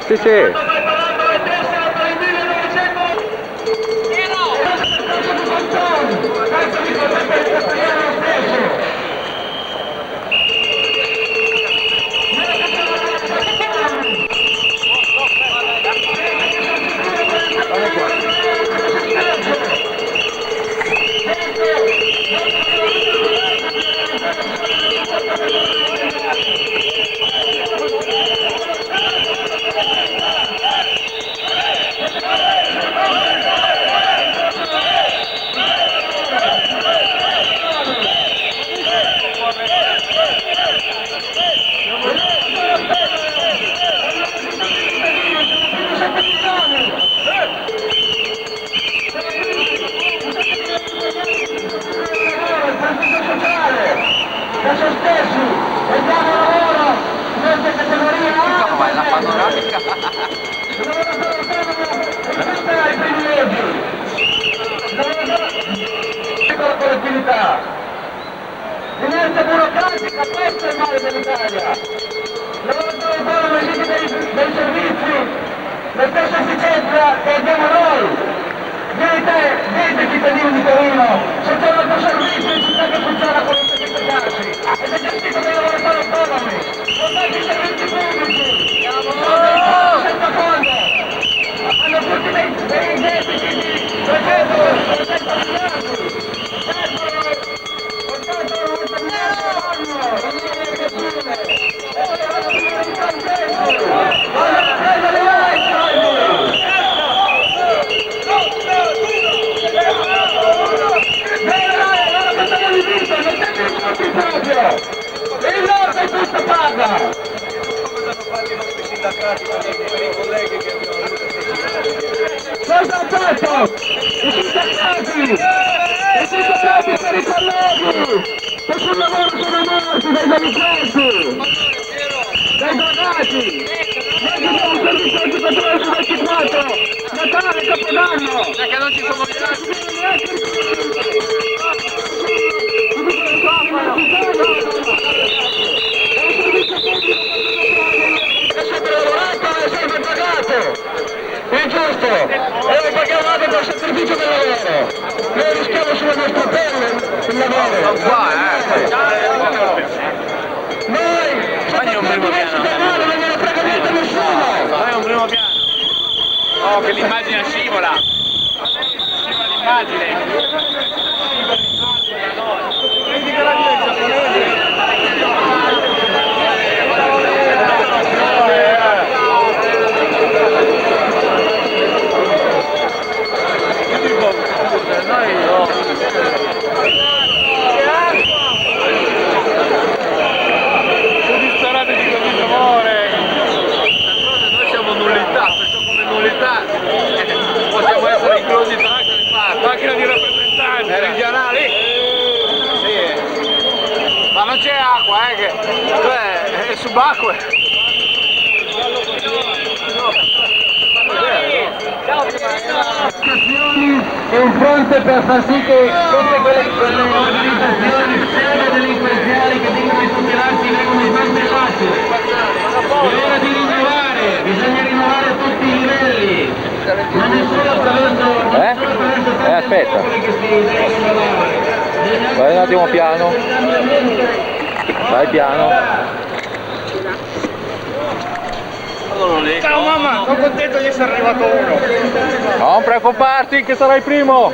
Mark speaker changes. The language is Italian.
Speaker 1: Sì, sì.
Speaker 2: Finanza burocratica, questo è il male dell'Italia. Lavoratori autonomi esighi dei servizi, la stessa efficienza che abbiamo noi. Dite cittadini di Torino, se c'è un altro servizio in città che funziona con un efficaci, ed è gestito dai lavoratori autonomi, non date i servizi pubblici, senza fondo, hanno tutti dei deficit di 300 miliardi. Il Nord è tutto paga!
Speaker 3: I nostri sindacati per i colleghi che abbiamo avuto
Speaker 2: Cosa ha fatto? I sindacati per i colleghi che sul lavoro sono morti dai delinquenti, dai drogati. Noi abbiamo un servizio 24 su 24, Natale, Capodanno.
Speaker 3: che non ci sono
Speaker 2: Ingiusto, e noi paghiamo anche per il sacrificio del lavoro. Noi rischiamo sulla nostra pelle il lavoro. Noi siamo diversi da male, non gliene frega niente nessuno.
Speaker 3: Fai un primo piano. Oh, che l'immagine scivola. Scivola l'immagine. Possiamo essere inclusi macchina di rappresentanti meridionali? Sì. Ma non c'è acqua, che cioè, è subacquea.
Speaker 2: E un fronte per far sì che tutte quelle organizzazioni pseudo-delinquenziali che dicono di tutelarsi vengono smantellate. Bisogna rinnovare tutti i livelli, ma non solo attraverso
Speaker 1: Aspetta.
Speaker 2: che si devono dare.
Speaker 1: Vai un attimo piano. Vai piano.
Speaker 3: Ciao mamma, sono contento di essere arrivato uno.
Speaker 1: Non preoccuparti che sarai primo.